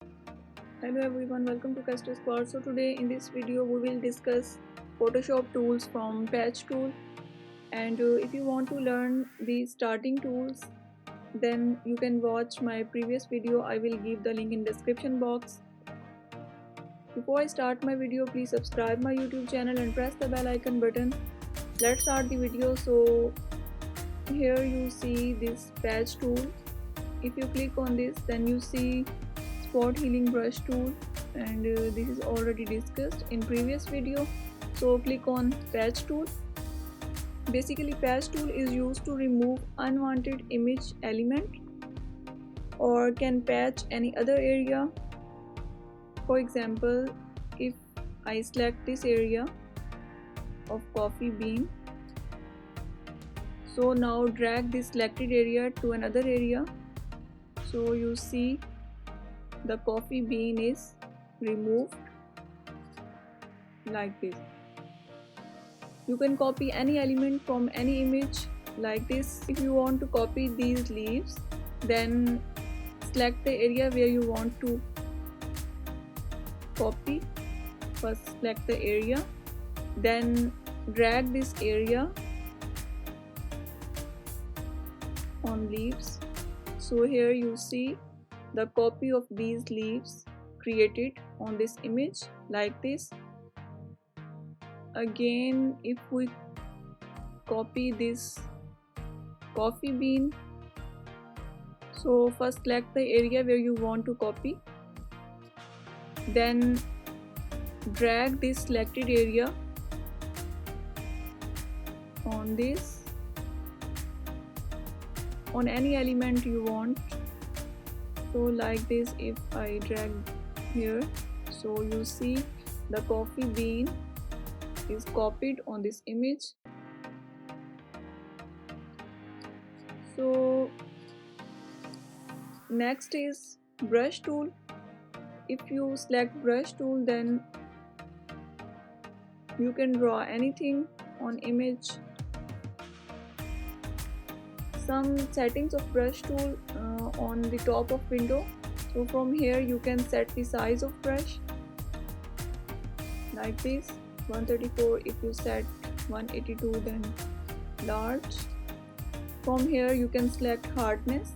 Hello everyone, welcome to Custard Squad. So today in this video we will discuss Photoshop tools from Patch tool, and if you want to learn the starting tools, then you can watch my previous video. I will give the link in description box. Before I start my video, please subscribe my YouTube channel and press the bell icon button. Let's start the video. So here you see this Patch tool. If you click on this, then you see spot healing brush tool, and this is already discussed in previous video. So click on patch tool. Basically patch tool is used to remove unwanted image element or can patch any other area. For example, if I select this area of coffee bean, so now drag this selected area to another area, so you see the coffee bean is removed like this. You can copy any element from any image like this. If you want to copy these leaves, then select the area where you want to copy. First select the area, then drag this area on leaves. So here you see the copy of these leaves created on this image like this. Again, if we copy this coffee bean, so first select the area where you want to copy, then drag this selected area on this, on any element you want. So like this, if I drag here, so you see the coffee bean is copied on this image. So next is brush tool. If you select brush tool, then you can draw anything on image. Some settings of brush tool on the top of window. So from here you can set the size of brush like this, 134. If you set 182, then large. From here you can select hardness,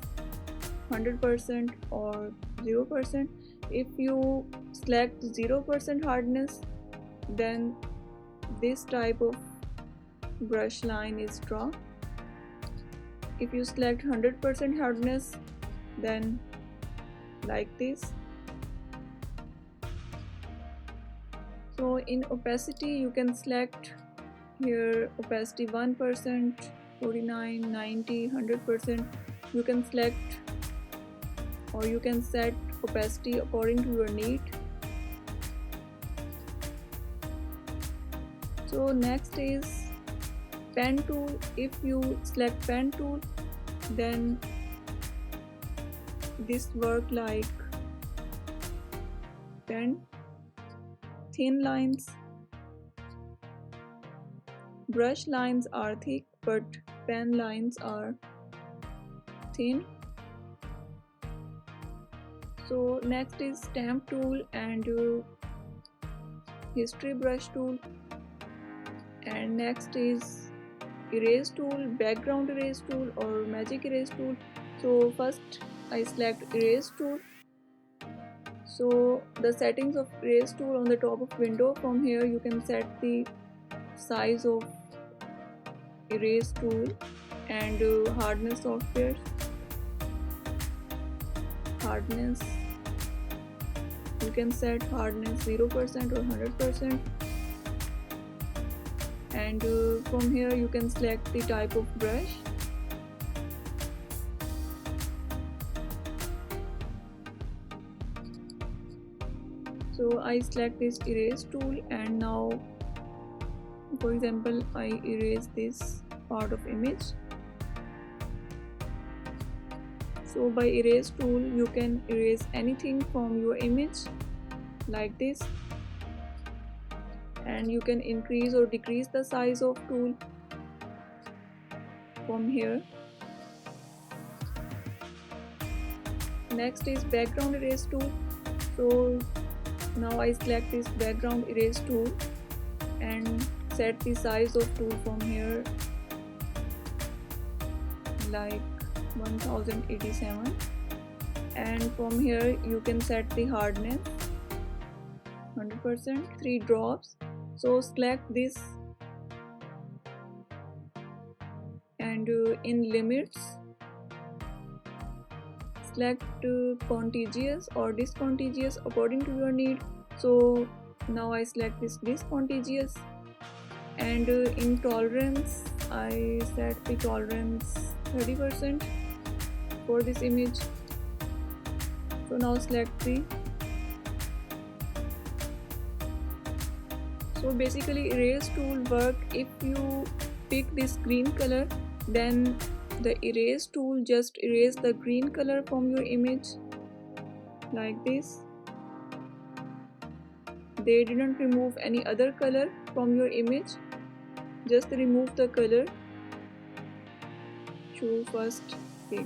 100% or 0%. If you select 0% hardness, then this type of brush line is drawn. If you select 100% hardness, then like this. So in opacity you can select here opacity 1%, 49, 90, 100%. You can select, or you can set opacity according to your need. So next is pen tool. If you select pen tool, then this work like pen. Thin lines. Brush lines are thick, but pen lines are thin. So next is stamp tool and history brush tool, and next is erase tool, background erase tool or magic erase tool. So first I select erase tool. So the settings of erase tool on the top of window. From here you can set the size of erase tool and hardness software. Hardness, you can set hardness 0% or 100%, and from here you can select the type of brush. So I select this erase tool, and now for example I erase this part of image. So by erase tool you can erase anything from your image like this, and you can increase or decrease the size of tool from here. Next is background erase tool. So now I select this background erase tool and set the size of tool from here like 1087, and from here you can set the hardness 100%, 3 drops. So select this and in limits select contiguous or discontiguous according to your need. So now I select this discontiguous, and in tolerance I set the tolerance 30% for this image. So now select the, so basically erase tool work if you pick this green color, then the erase tool just erase the green color from your image like this. They didn't remove any other color from your image, just remove the color. Choose first pick.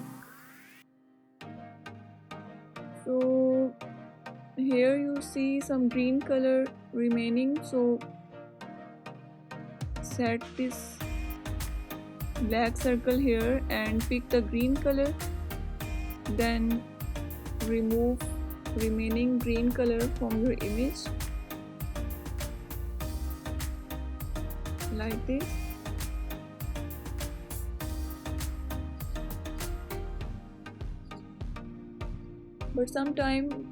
So here you see some green color remaining, so set this black circle here and pick the green color, then remove remaining green color from your image like this. But sometime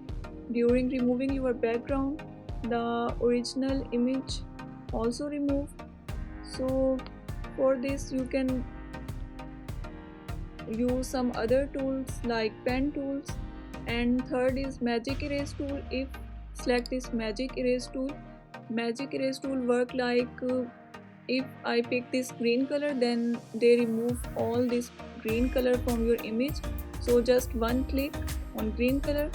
during removing your background the original image also remove, so for this you can use some other tools like pen tools. And third is magic erase tool. If select this magic erase tool, magic erase tool work like if I pick this green color, then they remove all this green color from your image. So just one click on green color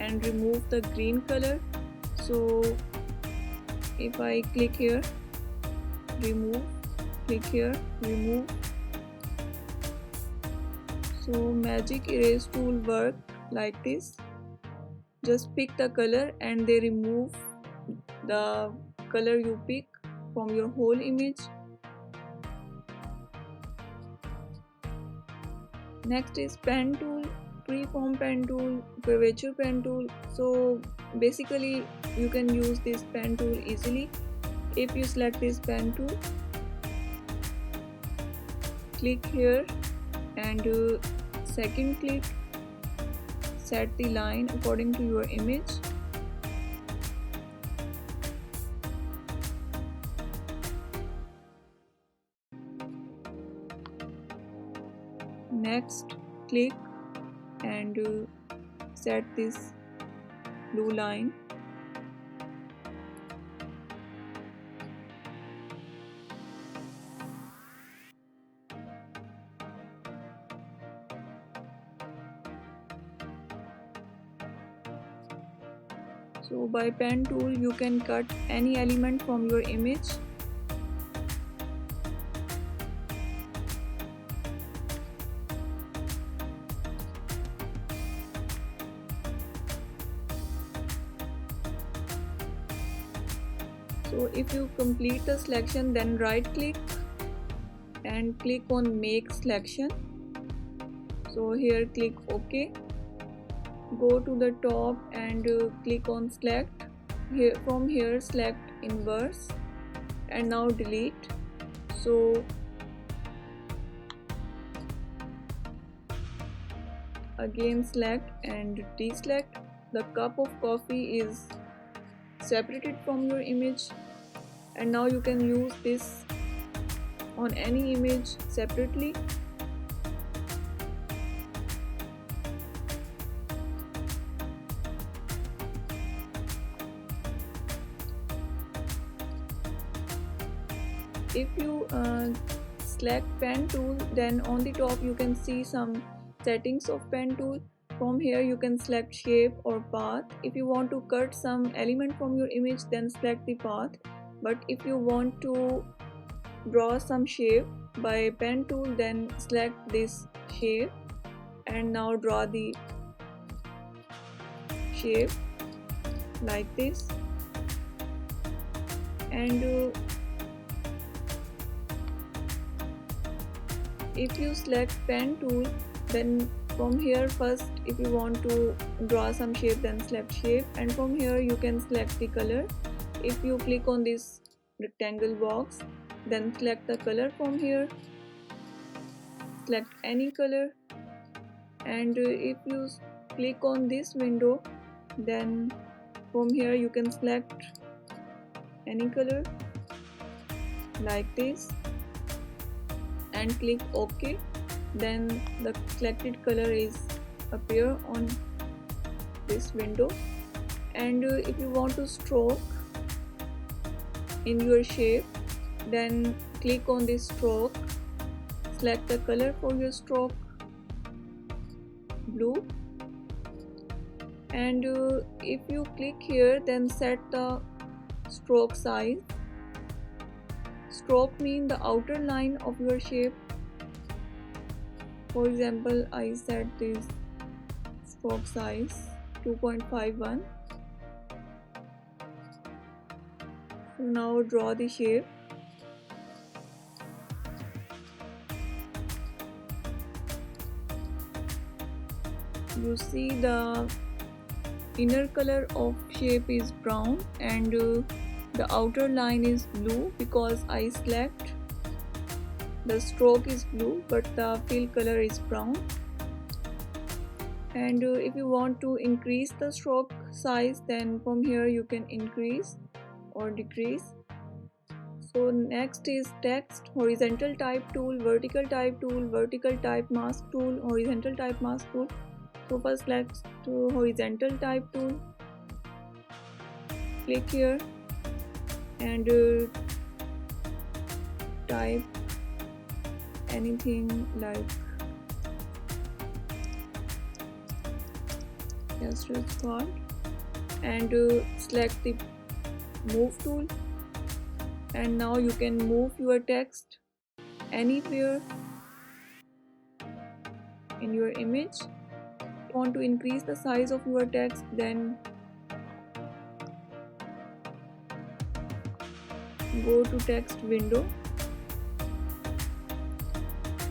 and remove the green color. So if I click here, remove, click here, remove. So magic erase tool work like this. Just pick the color and they remove the color you pick from your whole image. Next is pen tool, freeform pen tool, curvature pen tool. So basically you can use this pen tool easily. If you select this pen tool, click here and second click, set the line according to your image. Next click and set this blue line. So by pen tool you can cut any element from your image. So if you complete the selection, then right click and click on make selection. So here click OK. Go to the top and click on select. Here from here select inverse and now delete. So again select and deselect. The cup of coffee is separated from your image, and now you can use this on any image separately. If you select pen tool, then on the top you can see some settings of pen tool. From here you can select shape or path. If you want to cut some element from your image, then select the path. But if you want to draw some shape by pen tool, then select this shape and now draw the shape like this, and if you select pen tool, then from here first if you want to draw some shape, then select shape, and from here you can select the color. If you click on this rectangle box, then select the color from here, select any color, and if you click on this window, then from here you can select any color like this and click OK. Then the selected color is appear on this window. And if you want to stroke in your shape, then click on this stroke, select the color for your stroke, blue, and if you click here, then set the stroke size. Stroke means the outer line of your shape. For example, I set this stroke size 2.51. So now draw the shape. You see the inner color of shape is brown, and the outer line is blue because I select the stroke is blue but the fill color is brown. And if you want to increase the stroke size, then from here you can increase or decrease. So next is text, horizontal type tool, vertical type tool, vertical type mask tool, horizontal type mask tool. So first select horizontal type tool, click here and type anything like asterisk font, and select the move tool, and now you can move your text anywhere in your image. If you want to increase the size of your text, then go to text window,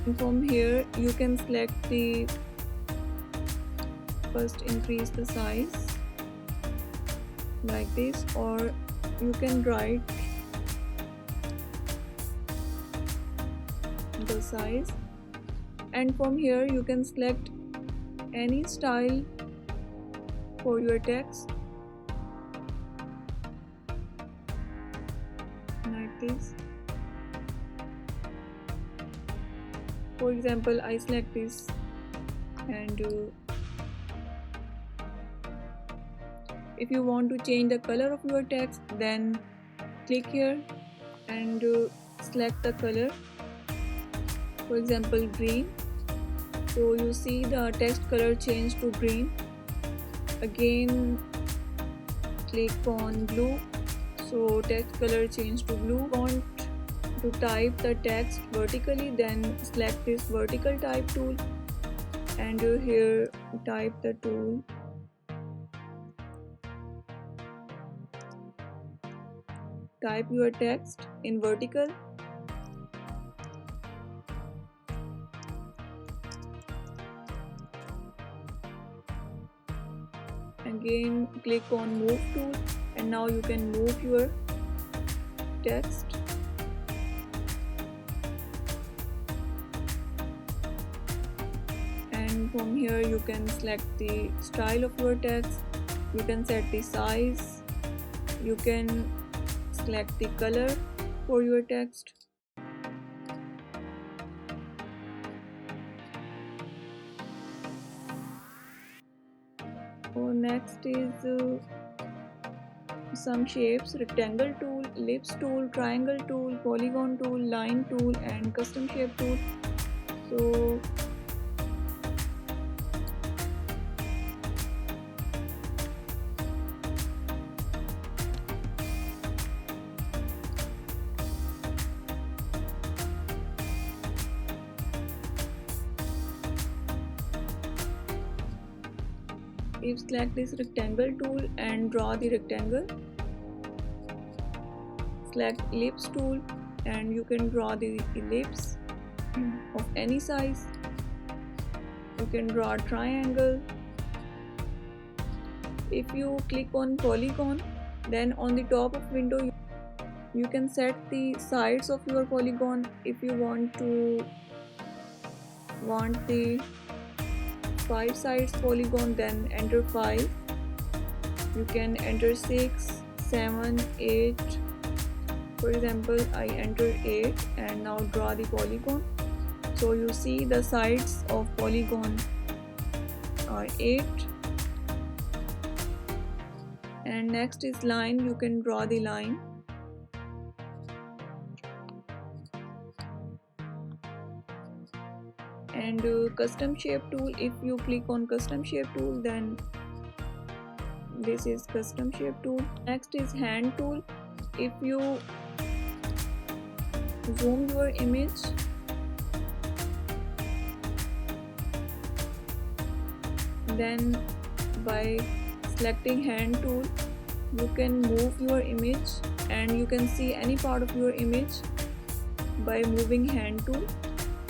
and from here you can select the first increase the size like this, or you can write the size, and from here you can select any style for your text like this. For example, I select this, and if you want to change the color of your text, then click here and select the color, for example green. So you see the text color change to green. Again click on blue, so text color change to blue. Want to type the text vertically, then select this vertical type tool, and here type the tool. Type your text in vertical. Again click on move tool, and now you can move your text. And from here you can select the style of your text, you can set the size, you can select the color for your text. So next is some shapes: rectangle tool, ellipse tool, triangle tool, polygon tool, line tool, and custom shape tool. So If select this rectangle tool and draw the rectangle. Select ellipse tool and you can draw the ellipse of any size. You can draw a triangle. If you click on polygon, then on the top of window you can set the sides of your polygon. If you want the 5 sides polygon, then enter 5. You can enter 6, 7, 8. For example, I enter 8 and now draw the polygon. So you see the sides of polygon are 8. And next is line. You can draw the line. And custom shape tool. If you click on custom shape tool, then this is custom shape tool. Next is hand tool. If you zoom your image, then by selecting hand tool you can move your image and you can see any part of your image by moving hand tool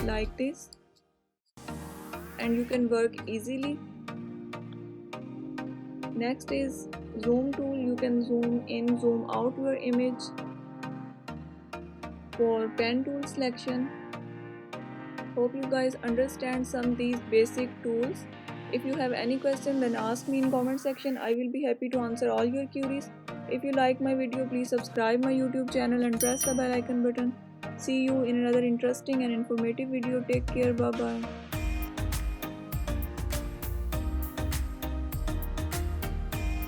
like this, and you can work easily. Next is zoom tool. You can zoom in, zoom out your image. For pen tool selection, hope you guys understand some of these basic tools. If you have any question, then ask me in comment section. I will be happy to answer all your queries. If you like my video, please subscribe my YouTube channel and press the bell icon button. See you in another interesting and informative video. Take care. Bye bye.